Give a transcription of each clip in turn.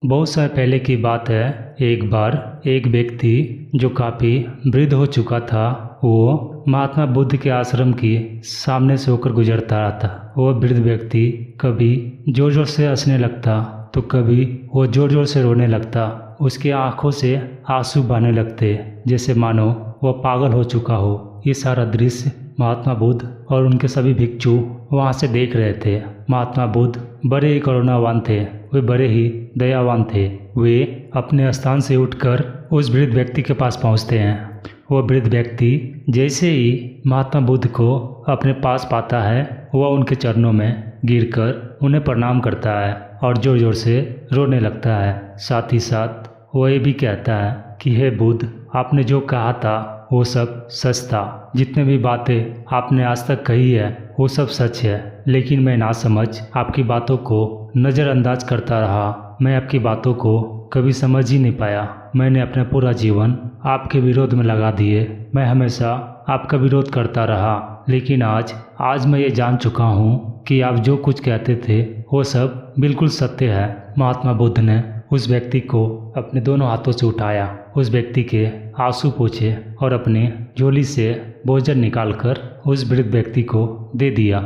बहुत समय पहले की बात है। एक बार एक व्यक्ति जो काफ़ी वृद्ध हो चुका था, वो महात्मा बुद्ध के आश्रम के सामने से होकर गुजरता रहा था। वह वृद्ध व्यक्ति कभी जोर जोर से हंसने लगता तो कभी वो जोर जोर से रोने लगता। उसकी आंखों से आंसू बहने लगते, जैसे मानो वह पागल हो चुका हो। ये सारा दृश्य महात्मा बुद्ध और उनके सभी भिक्षु वहाँ से देख रहे थे। महात्मा बुद्ध बड़े ही करुणावान थे, वे बड़े ही दयावान थे। वे अपने स्थान से उठकर उस वृद्ध व्यक्ति के पास पहुँचते हैं। वह वृद्ध व्यक्ति जैसे ही महात्मा बुद्ध को अपने पास पाता है, वह उनके चरणों में गिरकर उन्हें प्रणाम करता है और जोर जोर से रोने लगता है। साथ ही साथ वह ये भी कहता है कि हे बुद्ध, आपने जो कहा था वो सब सच था। जितने भी बातें आपने आज तक कही है वो सब सच है, लेकिन मैं ना समझ आपकी बातों को नज़रअंदाज करता रहा। मैं आपकी बातों को कभी समझ ही नहीं पाया। मैंने अपना पूरा जीवन आपके विरोध में लगा दिए। मैं हमेशा आपका विरोध करता रहा, लेकिन आज मैं ये जान चुका हूँ कि आप जो कुछ कहते थे वो सब बिल्कुल सत्य है। महात्मा बुद्ध ने उस व्यक्ति को अपने दोनों हाथों से उठाया, उस व्यक्ति के आंसू पोंछे और अपनी झोली से भोजन निकालकर उस वृद्ध व्यक्ति को दे दिया।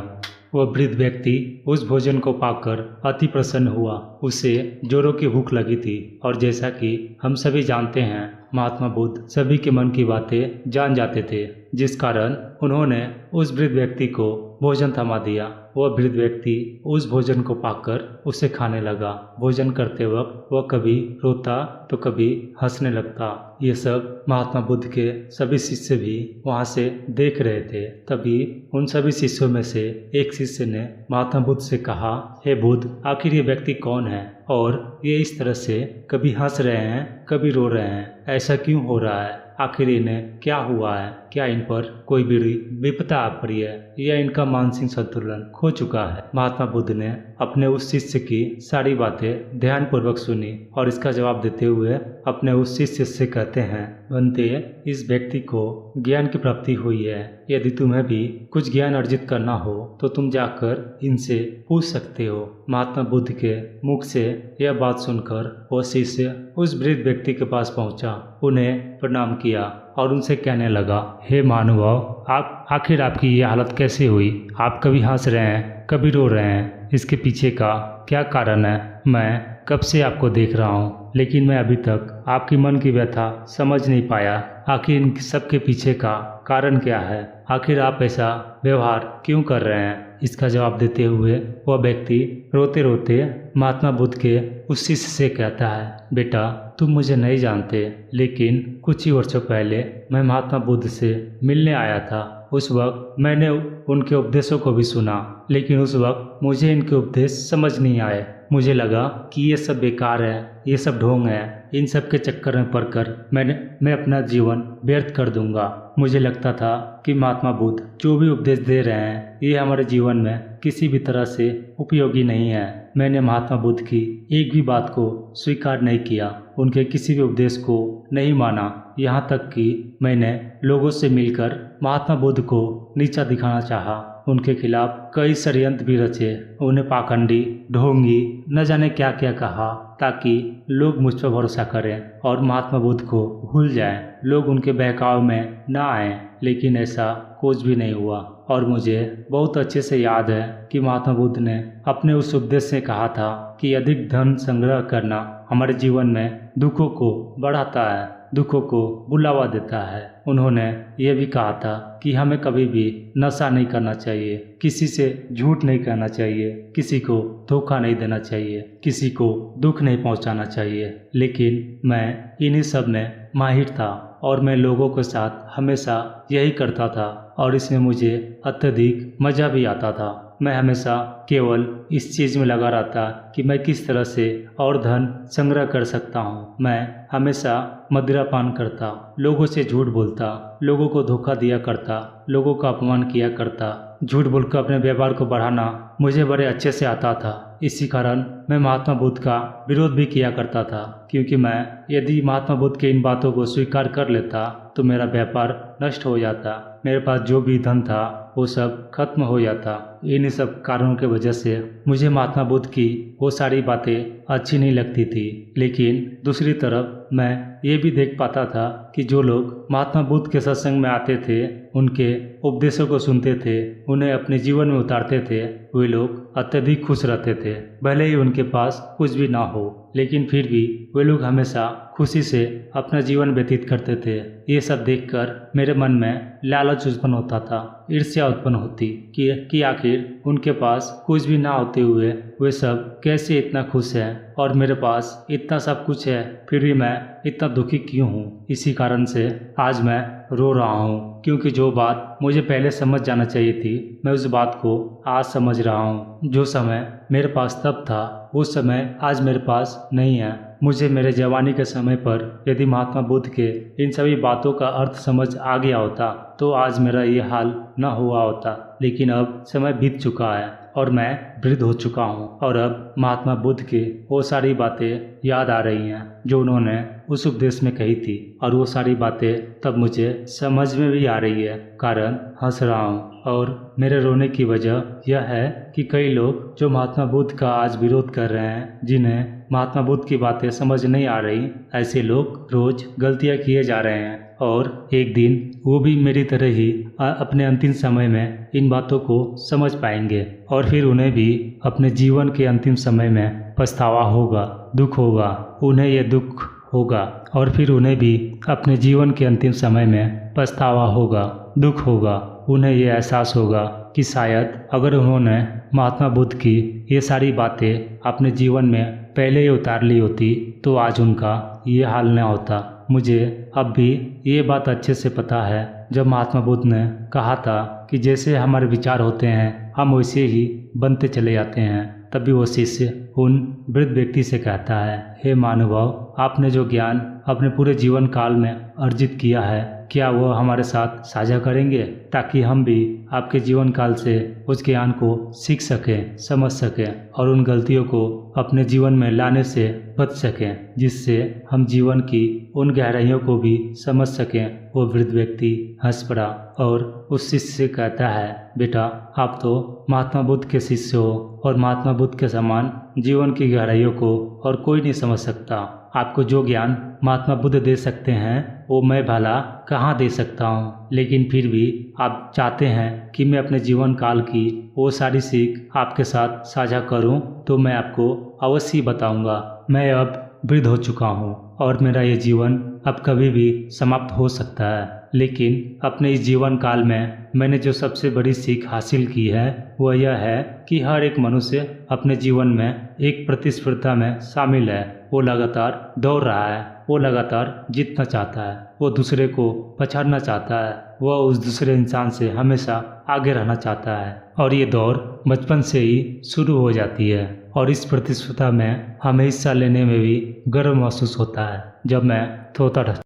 वह वृद्ध व्यक्ति उस भोजन को पाकर अति प्रसन्न हुआ। उसे जोरों की भूख लगी थी और जैसा कि हम सभी जानते हैं, महात्मा बुद्ध सभी के मन की बातें जान जाते थे, जिस कारण उन्होंने उस वृद्ध व्यक्ति को भोजन थमा दिया। वह वृद्ध व्यक्ति उस भोजन को पाकर उसे खाने लगा। भोजन करते वक्त वह कभी रोता तो कभी हंसने लगता। ये सब महात्मा बुद्ध के सभी शिष्य भी वहाँ से देख रहे थे। तभी उन सभी शिष्यों में से एक शिष्य ने महात्मा बुद्ध से कहा, हे बुद्ध, आखिर ये व्यक्ति कौन है और ये इस तरह से कभी हंस रहे हैं कभी रो रहे हैं, ऐसा क्यों हो रहा है? आखिर इन्हें क्या हुआ है? क्या इन पर कोई बड़ी विपदा आ पड़ी है या इनका मानसिक संतुलन खो चुका है? महात्मा बुद्ध ने अपने उस शिष्य की सारी बातें ध्यानपूर्वक सुनी और इसका जवाब देते हुए अपने उस शिष्य से कहते हैं, बनते, इस व्यक्ति को ज्ञान की प्राप्ति हुई है। यदि तुम्हें भी कुछ ज्ञान अर्जित करना हो तो तुम जाकर इनसे पूछ सकते हो। महात्मा बुद्ध के मुख से यह बात सुनकर वह शिष्य उस वृद्ध व्यक्ति के पास पहुंचा, उन्हें प्रणाम किया और उनसे कहने लगा, हे महानुभाव, आप आखिर आपकी ये हालत कैसे हुई? आप कभी हंस रहे हैं कभी रो रहे हैं, इसके पीछे का क्या कारण है? मैं कब से आपको देख रहा हूँ, लेकिन मैं अभी तक आपकी मन की व्यथा समझ नहीं पाया। आखिर इन सब के पीछे का कारण क्या है? आखिर आप ऐसा व्यवहार क्यों कर रहे हैं? इसका जवाब देते हुए वह व्यक्ति रोते रोते महात्मा बुद्ध के उस शिष्य से कहता है, बेटा, तुम मुझे नहीं जानते, लेकिन कुछ ही वर्षों पहले मैं महात्मा बुद्ध से मिलने आया था। उस वक्त मैंने उनके उपदेशों को भी सुना, लेकिन उस वक्त मुझे इनके उपदेश समझ नहीं आए। मुझे लगा कि ये सब बेकार है, ये सब ढोंग है। इन सब के चक्कर में पड़कर मैं अपना जीवन व्यर्थ कर दूंगा। मुझे लगता था कि महात्मा बुद्ध जो भी उपदेश दे रहे हैं ये हमारे जीवन में किसी भी तरह से उपयोगी नहीं है। मैंने महात्मा बुद्ध की एक भी बात को स्वीकार नहीं किया, उनके किसी भी उपदेश को नहीं माना। यहाँ तक कि मैंने लोगों से मिलकर महात्मा बुद्ध को नीचा दिखाना चाहा। उनके खिलाफ कई षड्यंत्र भी रचे, उन्हें पाखंडी, ढोंगी, न जाने क्या क्या कहा, ताकि लोग मुझ पर भरोसा करें और महात्मा बुद्ध को भूल जाएं, लोग उनके बहकाव में ना आएं। लेकिन ऐसा कुछ भी नहीं हुआ और मुझे बहुत अच्छे से याद है कि महात्मा बुद्ध ने अपने उस उपदेश से कहा था कि अधिक धन संग्रह करना हमारे जीवन में दुखों को बढ़ाता है, दुखों को बुलावा देता है। उन्होंने ये भी कहा था कि हमें कभी भी नशा नहीं करना चाहिए, किसी से झूठ नहीं कहना चाहिए, किसी को धोखा नहीं देना चाहिए, किसी को दुख नहीं पहुंचाना चाहिए। लेकिन मैं इन्हीं सब में माहिर था और मैं लोगों के साथ हमेशा यही करता था और इसमें मुझे अत्यधिक मज़ा भी आता था। मैं हमेशा केवल इस चीज़ में लगा रहता कि मैं किस तरह से और धन संग्रह कर सकता हूँ। मैं हमेशा मदिरा पान करता, लोगों से झूठ बोलता, लोगों को धोखा दिया करता, लोगों का अपमान किया करता। झूठ बोलकर अपने व्यापार को बढ़ाना मुझे बड़े अच्छे से आता था। इसी कारण मैं महात्मा बुद्ध का विरोध भी किया करता था, क्योंकि मैं यदि महात्मा बुद्ध के इन बातों को स्वीकार कर लेता तो मेरा व्यापार नष्ट हो जाता, मेरे पास जो भी धन था वो सब खत्म हो जाता। इन सब कारणों की वजह से मुझे महात्मा बुद्ध की वो सारी बातें अच्छी नहीं लगती थी। लेकिन दूसरी तरफ मैं ये भी देख पाता था कि जो लोग महात्मा बुद्ध के सत्संग में आते थे, उनके उपदेशों को सुनते थे, उन्हें अपने जीवन में उतारते थे, वे लोग अत्यधिक खुश रहते थे। भले ही उनके पास कुछ भी ना हो, लेकिन फिर भी वे लोग हमेशा खुशी से अपना जीवन व्यतीत करते थे। ये सब देखकर मेरे मन में लालच उत्पन्न होता था, ईर्ष्या उत्पन्न होती कि आखिर उनके पास कुछ भी ना होते हुए वे सब कैसे इतना खुश हैं और मेरे पास इतना सब कुछ है, फिर भी मैं इतना दुखी क्यों हूँ। इसी कारण से आज मैं रो रहा हूँ, क्योंकि जो बात मुझे पहले समझ जाना चाहिए थी, मैं उस बात को आज समझ रहा हूँ। जो समय मेरे पास तब था, वो समय आज मेरे पास नहीं है। मुझे मेरे जवानी के समय पर यदि महात्मा बुद्ध के इन सभी बातों का अर्थ समझ आ गया होता तो आज मेरा ये हाल न हुआ होता। लेकिन अब समय बीत चुका है और मैं वृद्ध हो चुका हूँ और अब महात्मा बुद्ध की वो सारी बातें याद आ रही हैं जो उन्होंने उस उपदेश में कही थी, और वो सारी बातें तब मुझे समझ में भी आ रही है। कारण हंस रहा हूँ और मेरे रोने की वजह यह है कि कई लोग जो महात्मा बुद्ध का आज विरोध कर रहे हैं, जिन्हें महात्मा बुद्ध की बातें समझ नहीं आ रही, ऐसे लोग रोज गलतियां किए जा रहे हैं और एक दिन वो भी मेरी तरह ही अपने अंतिम समय में इन बातों को समझ पाएंगे और फिर उन्हें भी अपने जीवन के अंतिम समय में पछतावा होगा, दुख होगा, उन्हें यह दुख होगा और फिर उन्हें भी अपने जीवन के अंतिम समय में पछतावा होगा, दुख होगा। उन्हें यह एहसास होगा कि शायद अगर उन्होंने महात्मा बुद्ध की ये सारी बातें अपने जीवन में पहले ही उतार ली होती तो आज उनका ये हाल न होता। मुझे अब भी ये बात अच्छे से पता है, जब महात्मा बुद्ध ने कहा था कि जैसे हमारे विचार होते हैं हम वैसे ही बनते चले जाते हैं, तभी वो शिष्य उन वृद्ध व्यक्ति से कहता है, हे महानुभाव, आपने जो ज्ञान अपने पूरे जीवन काल में अर्जित किया है, क्या वह हमारे साथ साझा करेंगे, ताकि हम भी आपके जीवन काल से उस ज्ञान को सीख सकें, समझ सकें और उन गलतियों को अपने जीवन में लाने से बच सकें, जिससे हम जीवन की उन गहराइयों को भी समझ सकें। वो वृद्ध व्यक्ति हंस पड़ा और उस शिष्य से कहता है, बेटा, आप तो महात्मा बुद्ध के शिष्य हो और महात्मा बुद्ध के समान जीवन की गहराइयों को और कोई नहीं समझ सकता। आपको जो ज्ञान महात्मा बुद्ध दे सकते हैं वो मैं भला कहाँ दे सकता हूँ, लेकिन फिर भी आप चाहते हैं कि मैं अपने जीवन काल की वो सारी सीख आपके साथ साझा करूँ, तो मैं आपको अवश्य बताऊँगा। मैं अब वृद्ध हो चुका हूँ और मेरा ये जीवन अब कभी भी समाप्त हो सकता है, लेकिन अपने इस जीवन काल में मैंने जो सबसे बड़ी सीख हासिल की है वह यह है कि हर एक मनुष्य अपने जीवन में एक प्रतिस्पर्धा में शामिल है। वो लगातार दौड़ रहा है, वो लगातार जीतना चाहता है, वो दूसरे को पछाड़ना चाहता है, वह उस दूसरे इंसान से हमेशा आगे रहना चाहता है और ये दौड़ बचपन से ही शुरू हो जाती है और इस प्रतिस्पर्धा में हमें हिस्सा लेने में भी गर्व महसूस होता है। जब मैं छोटा था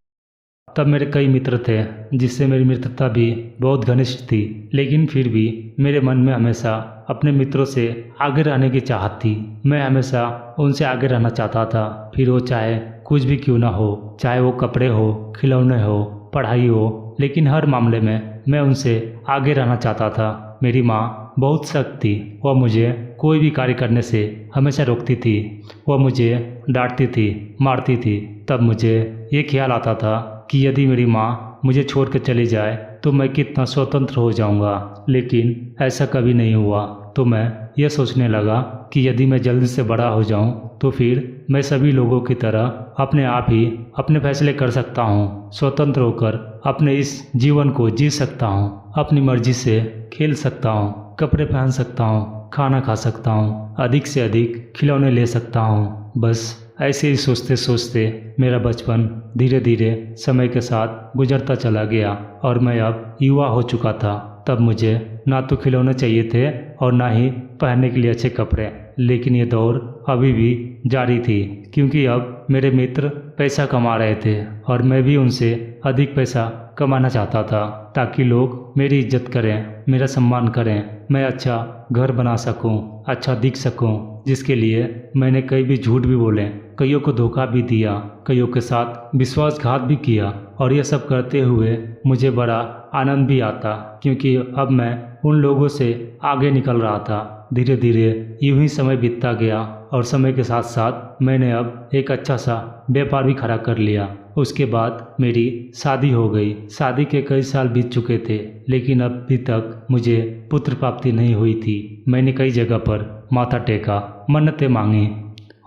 तब मेरे कई मित्र थे जिससे मेरी मित्रता भी बहुत घनिष्ठ थी, लेकिन फिर भी मेरे मन में हमेशा अपने मित्रों से आगे रहने की चाहत थी। मैं हमेशा उनसे आगे रहना चाहता था, फिर वो चाहे कुछ भी क्यों ना हो, चाहे वो कपड़े हो, खिलौने हो, पढ़ाई हो, लेकिन हर मामले में मैं उनसे आगे रहना चाहता था। मेरी माँ बहुत सख्त थी, वह मुझे कोई भी कार्य करने से हमेशा रोकती थी, वह मुझे डांटती थी, मारती थी। तब मुझे ये ख्याल आता था कि यदि मेरी माँ मुझे छोड़कर चली जाए तो मैं कितना स्वतंत्र हो जाऊंगा, लेकिन ऐसा कभी नहीं हुआ। तो मैं यह सोचने लगा कि यदि मैं जल्दी से बड़ा हो जाऊं तो फिर मैं सभी लोगों की तरह अपने आप ही अपने फैसले कर सकता हूं, स्वतंत्र होकर अपने इस जीवन को जी सकता हूं, अपनी मर्जी से खेल सकता हूं, कपड़े पहन सकता हूं, खाना खा सकता हूं, अधिक से अधिक खिलौने ले सकता हूं। बस ऐसे ही सोचते सोचते मेरा बचपन धीरे धीरे समय के साथ गुजरता चला गया और मैं अब युवा हो चुका था। तब मुझे ना तो खिलौने चाहिए थे और ना ही पहनने के लिए अच्छे कपड़े, लेकिन ये दौड़ अभी भी जारी थी, क्योंकि अब मेरे मित्र पैसा कमा रहे थे और मैं भी उनसे अधिक पैसा कमाना चाहता था ताकि लोग मेरी इज्जत करें, मेरा सम्मान करें, मैं अच्छा घर बना सकूं, अच्छा दिख सकूं, जिसके लिए मैंने कई भी झूठ भी बोले, कईयों को धोखा भी दिया, कईयों के साथ विश्वासघात भी किया। और ये सब करते हुए मुझे बड़ा आनंद भी आता क्योंकि अब मैं उन लोगों से आगे निकल रहा था। धीरे धीरे यूं ही समय बीतता गया और समय के साथ साथ मैंने अब एक अच्छा सा व्यापार भी खड़ा कर लिया। उसके बाद मेरी शादी हो गई। शादी के कई साल बीत चुके थे लेकिन अभी तक मुझे पुत्र प्राप्ति नहीं हुई थी। मैंने कई जगह पर माथा टेका, मन्नतें मांगी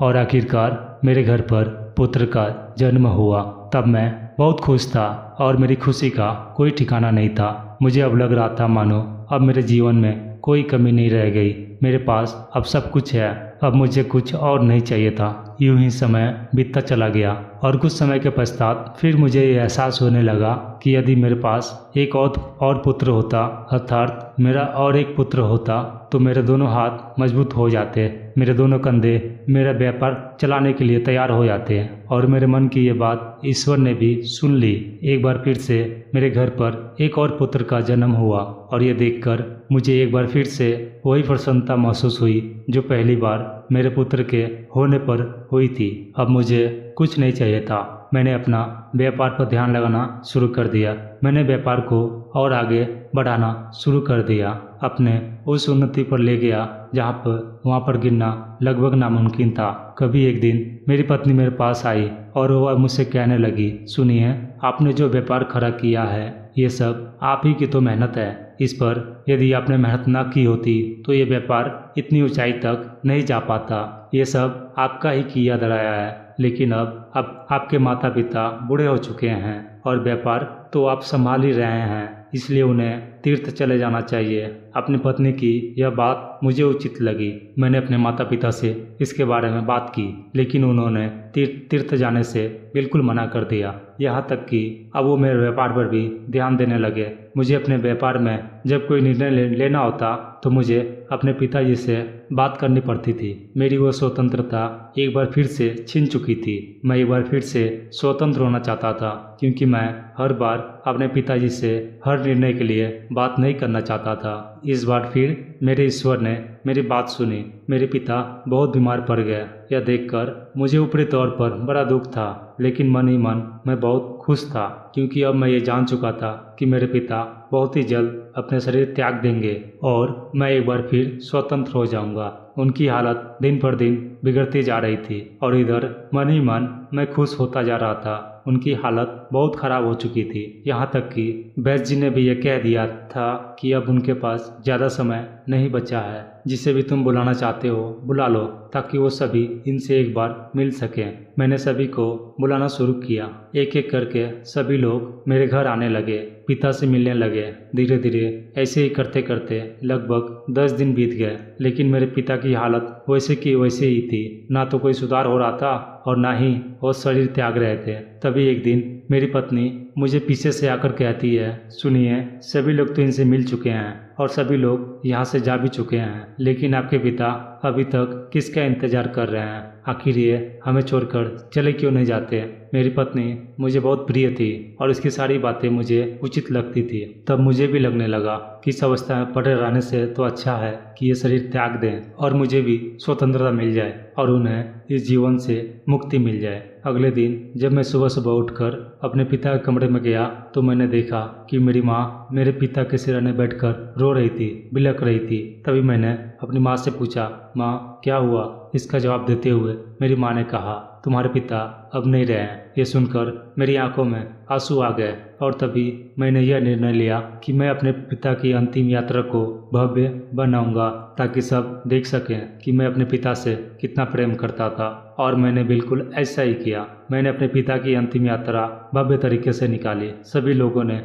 और आखिरकार मेरे घर पर पुत्र का जन्म हुआ। तब मैं बहुत खुश था और मेरी खुशी का कोई ठिकाना नहीं था। मुझे अब लग रहा था मानो अब मेरे जीवन में कोई कमी नहीं रह गई, मेरे पास अब सब कुछ है, अब मुझे कुछ और नहीं चाहिए था। यूं ही समय बीतता चला गया और कुछ समय के पश्चात फिर मुझे ये एहसास होने लगा कि यदि मेरे पास एक और पुत्र होता, अर्थात मेरा और एक पुत्र होता, तो मेरे दोनों हाथ मजबूत हो जाते, मेरे दोनों कंधे मेरा व्यापार चलाने के लिए तैयार हो जाते। और मेरे मन की ये बात ईश्वर ने भी सुन ली। एक बार फिर से मेरे घर पर एक और पुत्र का जन्म हुआ और ये देखकर मुझे एक बार फिर से वही प्रसन्नता महसूस हुई जो पहली बार मेरे पुत्र के होने पर हुई थी। अब मुझे कुछ नहीं चाहिए था। मैंने अपना व्यापार पर ध्यान लगाना शुरू कर दिया। मैंने व्यापार को और आगे बढ़ाना शुरू कर दिया, अपने उस उन्नति पर ले गया जहाँ पर वहाँ पर गिरना लगभग नामुमकिन था। कभी एक दिन मेरी पत्नी मेरे पास आई और वह मुझसे कहने लगी, सुनिए, आपने जो व्यापार खड़ा किया है ये सब आप ही की तो मेहनत है। इस पर यदि आपने मेहनत ना की होती तो ये व्यापार इतनी ऊंचाई तक नहीं जा पाता। ये सब आपका ही किया धराया है। लेकिन अब आपके माता पिता बूढ़े हो चुके हैं और व्यापार तो आप संभाल ही रहे हैं, इसलिए उन्हें तीर्थ चले जाना चाहिए। अपनी पत्नी की यह बात मुझे उचित लगी। मैंने अपने माता पिता से इसके बारे में बात की लेकिन उन्होंने तीर्थ जाने से बिल्कुल मना कर दिया। यहाँ तक कि अब वो मेरे व्यापार पर भी ध्यान देने लगे। मुझे अपने व्यापार में जब कोई निर्णय लेना होता तो मुझे अपने पिताजी से बात करनी पड़ती थी। मेरी वो स्वतंत्रता एक बार फिर से छिन चुकी थी। मैं एक बार फिर से स्वतंत्र होना चाहता था क्योंकि मैं हर बार अपने पिताजी से हर निर्णय के लिए बात नहीं करना चाहता था। इस बार फिर मेरे ईश्वर ने मेरी बात सुनी। मेरे पिता बहुत बीमार पड़ गए। यह देखकर मुझे ऊपरी तौर पर बड़ा दुख था लेकिन मन ही मन मैं बहुत खुश था क्योंकि अब मैं ये जान चुका था कि मेरे पिता बहुत ही जल्द अपने शरीर त्याग देंगे और मैं एक बार फिर स्वतंत्र हो जाऊंगा। उनकी हालत दिन पर दिन बिगड़ती जा रही थी और इधर मन ही मन मैं खुश होता जा रहा था। उनकी हालत बहुत खराब हो चुकी थी, यहाँ तक कि वैद्य जी ने भी यह कह दिया था कि अब उनके पास ज़्यादा समय नहीं बचा है। जिसे भी तुम बुलाना चाहते हो बुला लो ताकि वो सभी इनसे एक बार मिल सकें। मैंने सभी को बुलाना शुरू किया। एक एक करके सभी लोग मेरे घर आने लगे, पिता से मिलने लगे। धीरे धीरे ऐसे ही करते करते लगभग 10 दिन बीत गए लेकिन मेरे पिता की हालत वैसे की वैसे ही थी। ना तो कोई सुधार हो रहा था और ना ही वो शरीर त्याग रहे थे। तभी एक दिन मेरी पत्नी मुझे पीछे से आकर कहती है, सुनिए, सभी लोग तो इनसे मिल चुके हैं और सभी लोग यहाँ से जा भी चुके हैं लेकिन आपके पिता अभी तक किसका इंतजार कर रहे हैं? आखिर ये हमें छोड़कर चले क्यों नहीं जाते? मेरी पत्नी मुझे बहुत प्रिय थी और इसकी सारी बातें मुझे उचित लगती थी। तब मुझे भी लगने लगा कि इस अवस्था में पड़े रहने से तो अच्छा है कि ये शरीर त्याग दें और मुझे भी स्वतंत्रता मिल जाए और उन्हें इस जीवन से मुक्ति मिल जाए। अगले दिन जब मैं सुबह सुबह उठकर अपने पिता के कमरे में गया तो मैंने देखा कि मेरी माँ मेरे पिता के सिरहाने बैठकर रो रही थी, बिलख रही थी। तभी मैंने अपनी माँ से पूछा, माँ क्या हुआ? इसका जवाब देते हुए मेरी माँ ने कहा, तुम्हारे पिता अब नहीं रहे हैं। ये सुनकर मेरी आंखों में आंसू आ गए और तभी मैंने यह निर्णय लिया कि मैं अपने पिता की अंतिम यात्रा को भव्य बनाऊंगा ताकि सब देख सकें कि मैं अपने पिता से कितना प्रेम करता था। और मैंने बिल्कुल ऐसा ही किया। मैंने अपने पिता की अंतिम यात्रा भव्य तरीके से निकाली। सभी लोगों ने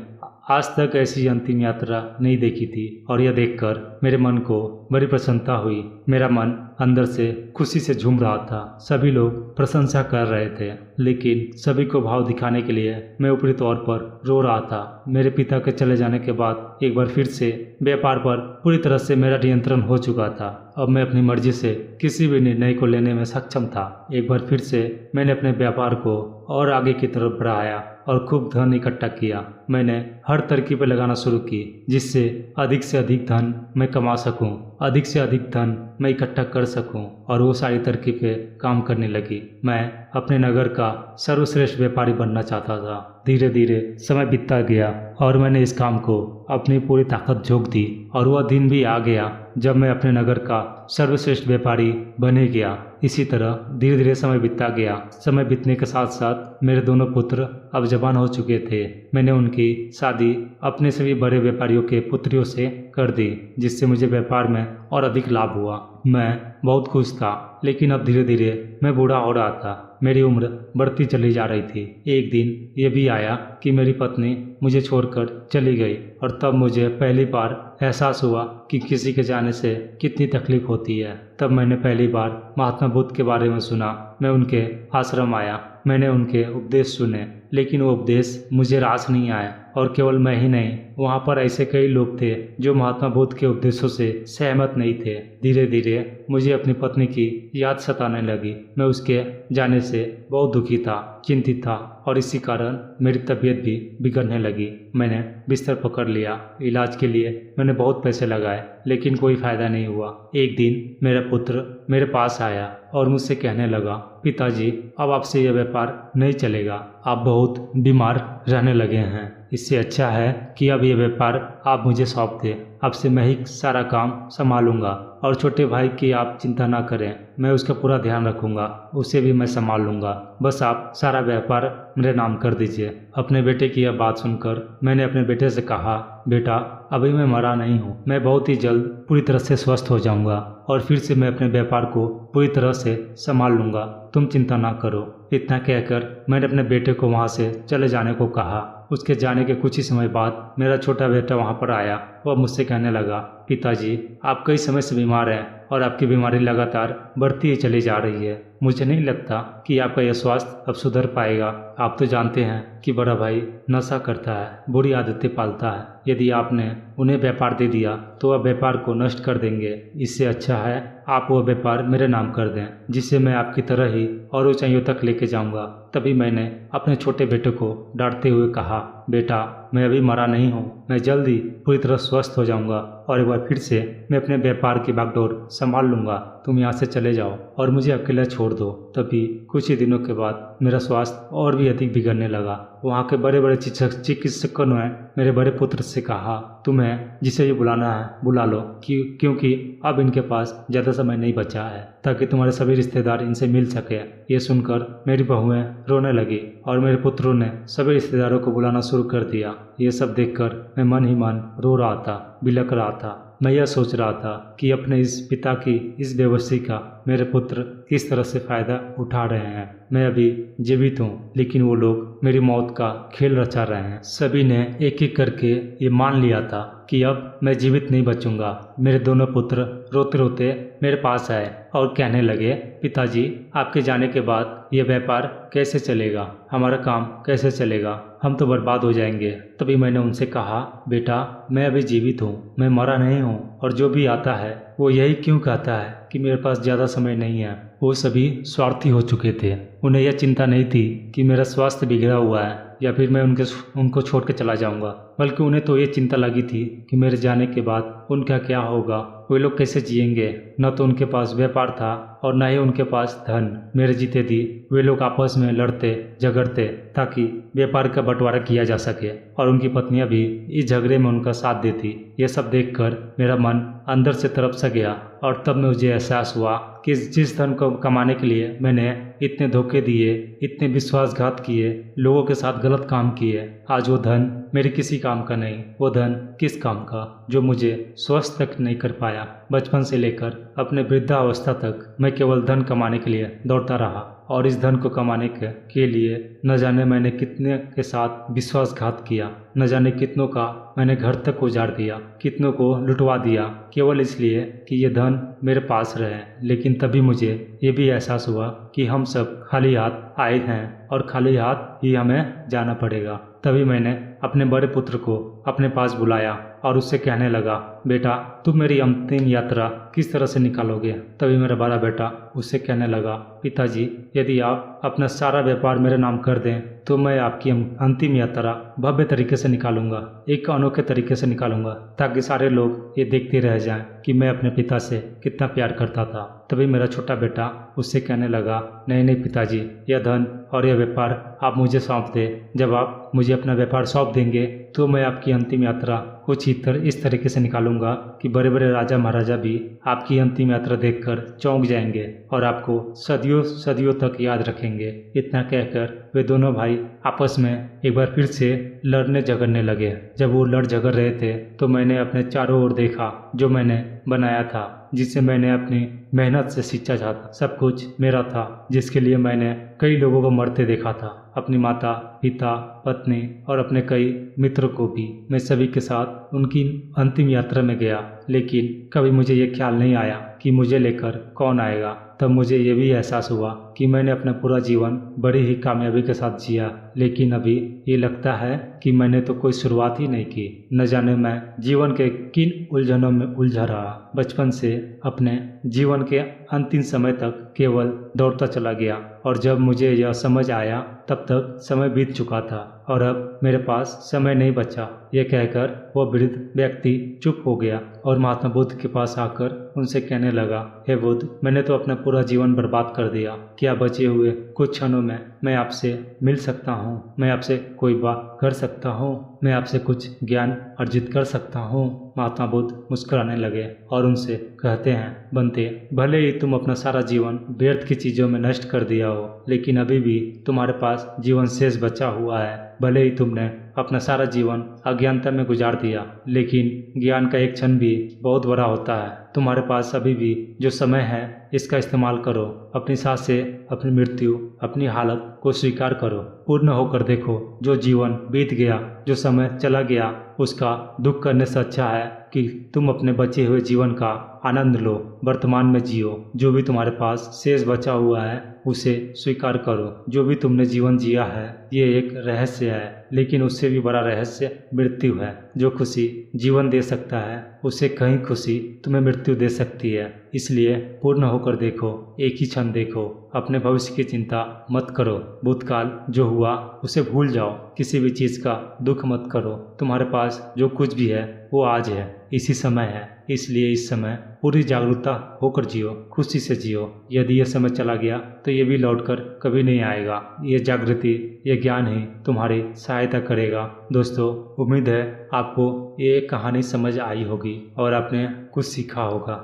आज तक ऐसी अंतिम यात्रा नहीं देखी थी और यह देखकर मेरे मन को बड़ी प्रसन्नता हुई। मेरा मन अंदर से खुशी से झूम रहा था। सभी लोग प्रशंसा कर रहे थे लेकिन सभी को भाव दिखाने के लिए मैं ऊपरी तौर पर रो रहा था। मेरे पिता के चले जाने के बाद एक बार फिर से व्यापार पर पूरी तरह से मेरा नियंत्रण हो चुका था। अब मैं अपनी मर्जी से किसी भी निर्णय को लेने में सक्षम था। एक बार फिर से मैंने अपने व्यापार को और आगे की तरफ बढ़ाया और खूब धन इकट्ठा किया। मैंने हर तरकीबें लगाना शुरू की जिससे अधिक से अधिक धन मैं कमा सकूं, अधिक से अधिक धन मैं इकट्ठा कर सकूं, और वो सारी तरकीबें काम करने लगी। मैं अपने नगर का सर्वश्रेष्ठ व्यापारी बनना चाहता था। धीरे धीरे समय बीतता गया और मैंने इस काम को अपनी पूरी ताकत झोंक दी, और वह दिन भी आ गया जब मैं अपने नगर का सर्वश्रेष्ठ व्यापारी बने गया। इसी तरह धीरे धीरे समय बीतता गया। समय बीतने के साथ साथ मेरे दोनों पुत्र अब जवान हो चुके थे। मैंने उनकी शादी अपने से भी बड़े व्यापारियों के पुत्रियों से कर दी, जिससे मुझे व्यापार में और अधिक लाभ हुआ। मैं बहुत खुश था, लेकिन अब धीरे धीरे मैं बूढ़ा हो रहा था। मेरी उम्र बढ़ती चली जा रही थी। एक दिन ये भी आया कि मेरी पत्नी मुझे छोड़कर चली गई, और तब मुझे पहली बार एहसास हुआ कि किसी के जाने से कितनी तकलीफ होती है। तब मैंने पहली बार महात्मा बुद्ध के बारे में सुना। मैं उनके आश्रम आया, मैंने उनके उपदेश सुने, लेकिन वो उपदेश मुझे रास नहीं आया। और केवल मैं ही नहीं, वहाँ पर ऐसे कई लोग थे जो महात्मा बुद्ध के उपदेशों से सहमत नहीं थे। धीरे धीरे मुझे अपनी पत्नी की याद सताने लगी। मैं उसके जाने से बहुत दुखी था, चिंतित था, और इसी कारण मेरी तबीयत भी बिगड़ने लगी। मैंने बिस्तर पकड़ लिया। इलाज के लिए मैंने बहुत पैसे लगाए, लेकिन कोई फायदा नहीं हुआ। एक दिन मेरा पुत्र मेरे पास आया और मुझसे कहने लगा, पिताजी, अब आपसे यह व्यापार नहीं चलेगा। आप बहुत बीमार रहने लगे हैं। इससे अच्छा है कि अब ये व्यापार आप मुझे सौंप दें। अब से मैं ही सारा काम संभालूंगा, और छोटे भाई की आप चिंता ना करें, मैं उसका पूरा ध्यान रखूंगा, उसे भी मैं संभाल लूंगा। बस आप सारा व्यापार मेरे नाम कर दीजिए। अपने बेटे की यह बात सुनकर मैंने अपने बेटे से कहा, बेटा, अभी मैं मरा नहीं हूँ। मैं बहुत ही जल्द पूरी तरह से स्वस्थ हो जाऊंगा, और फिर से मैं अपने व्यापार को पूरी तरह से संभाल लूंगा। तुम चिंता ना करो। इतना कहकर मैंने अपने बेटे को वहाँ से चले जाने को कहा। उसके जाने के कुछ ही समय बाद मेरा छोटा बेटा वहाँ पर आया। वह मुझसे कहने लगा, पिताजी, आप कई समय से बीमार हैं और आपकी बीमारी लगातार बढ़ती ही चली जा रही है। मुझे नहीं लगता कि आपका यह स्वास्थ्य अब सुधर पाएगा। आप तो जानते हैं कि बड़ा भाई नशा करता है, बुरी आदतें पालता है। यदि आपने उन्हें व्यापार दे दिया तो वह व्यापार को नष्ट कर देंगे। इससे अच्छा है आप वह व्यापार मेरे नाम कर दें, जिससे मैं आपकी तरह ही और ऊंचाइयों तक लेके जाऊंगा। तभी मैंने अपने छोटे बेटे को डांटते हुए कहा, बेटा, मैं अभी मरा नहीं हूँ। मैं जल्द ही पूरी तरह स्वस्थ हो जाऊंगा, और एक बार फिर से मैं अपने व्यापार की बागडोर संभाल लूंगा। तुम यहाँ से चले जाओ और मुझे अकेला छोड़ दो। तभी कुछ ही दिनों के बाद मेरा स्वास्थ्य और भी अधिक बिगड़ने लगा। वहाँ के बड़े बड़े चिकित्सकों ने मेरे बड़े पुत्र से कहा, तुम्हें जिसे भी बुलाना है बुला लो, क्योंकि अब इनके पास ज़्यादा समय नहीं बचा है, ताकि तुम्हारे सभी रिश्तेदार इनसे मिल सके। ये सुनकर मेरी बहुएं रोने लगी और मेरे पुत्रों ने सभी रिश्तेदारों को बुलाना शुरू कर दिया। ये सब देखकर मैं मन ही मन रो रहा था, बिलख रहा था। मैं यह सोच रहा था कि अपने इस पिता की इस बेबसी का मेरे पुत्र किस तरह से फायदा उठा रहे हैं। मैं अभी जीवित हूँ, लेकिन वो लोग मेरी मौत का खेल रचा रहे हैं। सभी ने एक एक करके ये मान लिया था कि अब मैं जीवित नहीं बचूंगा। मेरे दोनों पुत्र रोते रोते मेरे पास आए और कहने लगे, पिताजी, आपके जाने के बाद ये व्यापार कैसे चलेगा? हमारा काम कैसे चलेगा? हम तो बर्बाद हो जाएंगे। तभी मैंने उनसे कहा, बेटा, मैं अभी जीवित हूँ, मैं मरा नहीं हूँ, और जो भी आता है वो यही क्यों कहता है कि मेरे पास ज़्यादा समय नहीं है। वो सभी स्वार्थी हो चुके थे। उन्हें यह चिंता नहीं थी कि मेरा स्वास्थ्य बिगड़ा हुआ है या फिर मैं उनको छोड़ के चला जाऊंगा, बल्कि उन्हें तो ये चिंता लगी थी कि मेरे जाने के बाद उनका क्या होगा, वे लोग कैसे जिएंगे। न तो उनके पास व्यापार था और न ही उनके पास धन। मेरे जीते थी वे लोग आपस में लड़ते झगड़ते ताकि व्यापार का बंटवारा किया जा सके, और उनकी पत्नियां भी इस झगड़े में उनका साथ देती। ये सब देखकर मेरा मन अंदर से तड़प सा गया, और तब मुझे एहसास हुआ कि जिस धन को कमाने के लिए मैंने इतने धोखे दिए, इतने विश्वासघात किए, लोगों के साथ गलत काम किए, आज वो धन मेरे किसी काम का नहीं। वो धन किस काम का, जो मुझे स्वस्थ तक नहीं कर पाया। बचपन से लेकर अपने वृद्धावस्था तक मैं केवल धन कमाने के लिए दौड़ता रहा, और इस धन को कमाने के लिए न जाने मैंने कितने के साथ विश्वासघात किया, न जाने कितनों का मैंने घर तक उजाड़ दिया, कितनों को लुटवा दिया, केवल इसलिए कि ये धन मेरे पास रहे। लेकिन तभी मुझे ये भी एहसास हुआ कि हम सब खाली हाथ आए हैं और खाली हाथ ही हमें जाना पड़ेगा। तभी मैंने अपने बड़े पुत्र को अपने पास बुलाया और उससे कहने लगा, बेटा तुम मेरी अंतिम यात्रा किस तरह से निकालोगे। तभी मेरा बड़ा बेटा उससे कहने लगा, पिताजी यदि आप अपना सारा व्यापार मेरे नाम कर दें तो मैं आपकी अंतिम यात्रा भव्य तरीके से निकालूंगा, एक अनोखे तरीके से निकालूंगा, ताकि सारे लोग ये देखते रह जाएं कि मैं अपने पिता से कितना प्यार करता था। तभी मेरा छोटा बेटा उससे कहने लगा, नहीं नहीं पिताजी, यह धन और यह व्यापार आप मुझे सौंप दे। जब आप मुझे अपना व्यापार सौंप देंगे तो मैं आपकी अंतिम यात्रा कुछ इस तरीके से निकालूंगा कि बड़े बड़े राजा महाराजा भी आपकी अंतिम यात्रा देखकर चौंक जाएंगे और आपको सदियों सदियों तक याद रखेंगे। इतना कहकर वे दोनों भाई आपस में एक बार फिर से लड़ने झगड़ने लगे। जब वो लड़ झगड़ रहे थे तो मैंने अपने चारों ओर देखा, जो मैंने बनाया था, जिसे मैंने अपनी मेहनत से सींचा था, सब कुछ मेरा था, जिसके लिए मैंने कई लोगों को मरते देखा था, अपनी माता पिता पत्नी और अपने कई मित्रों को भी। मैं सभी के साथ उनकी अंतिम यात्रा में गया, लेकिन कभी मुझे ये ख्याल नहीं आया कि मुझे लेकर कौन आएगा। तब मुझे ये भी एहसास हुआ कि मैंने अपना पूरा जीवन बड़ी ही कामयाबी के साथ जिया, लेकिन अभी ये लगता है कि मैंने तो कोई शुरुआत ही नहीं की। न जाने मैं जीवन के किन उलझनों में उलझा रहा। बचपन से अपने जीवन के अंतिम समय तक केवल दौड़ता चला गया, और जब मुझे यह समझ आया तब तक समय बीत चुका था और अब मेरे पास समय नहीं बचा। यह कहकर वह वृद्ध व्यक्ति चुप हो गया और महात्मा बुद्ध के पास आकर उनसे कहने लगा, हे बुद्ध, मैंने तो अपना पूरा जीवन बर्बाद कर दिया। क्या बचे हुए कुछ क्षणों में मैं आपसे मिल सकता हूँ? मैं आपसे कोई बात कर सकता हूँ? मैं आपसे कुछ ज्ञान अर्जित कर सकता हूँ? महात्मा बुद्ध मुस्कुराने लगे और उनसे कहते हैं, बनते, भले ही तुम अपना सारा जीवन व्यर्थ की चीजों में नष्ट कर दिया हो, लेकिन अभी भी तुम्हारे पास जीवन शेष बचा हुआ है। भले ही तुमने अपना सारा जीवन अज्ञानता में गुजार दिया, लेकिन ज्ञान का एक क्षण भी बहुत बड़ा होता है। तुम्हारे पास अभी भी जो समय है इसका इस्तेमाल करो। अपनी सांस से अपनी मृत्यु, अपनी हालत को स्वीकार करो, पूर्ण होकर देखो। जो जीवन बीत गया, जो समय चला गया, उसका दुख करने से अच्छा है कि तुम अपने बचे हुए जीवन का आनंद लो, वर्तमान में जियो। जो भी तुम्हारे पास शेष बचा हुआ है उसे स्वीकार करो। जो भी तुमने जीवन जिया है ये एक रहस्य है, लेकिन उससे भी बड़ा रहस्य मृत्यु है। जो खुशी जीवन दे सकता है उसे कहीं खुशी तुम्हें मृत्यु दे सकती है। इसलिए पूर्ण होकर देखो, एक ही क्षण देखो, अपने भविष्य की चिंता मत करो। भूतकाल जो हुआ उसे भूल जाओ, किसी भी चीज का दुख मत करो। तुम्हारे पास जो कुछ भी है वो आज है, इसी समय है। इसलिए इस समय पूरी जागरूकता होकर जियो, खुशी से जियो। यदि यह समय चला गया तो ये भी लौटकर कभी नहीं आएगा। ये जागृति, ये ज्ञान ही तुम्हारी सहायता करेगा। दोस्तों, उम्मीद है आपको ये कहानी समझ आई होगी और आपने कुछ सीखा होगा।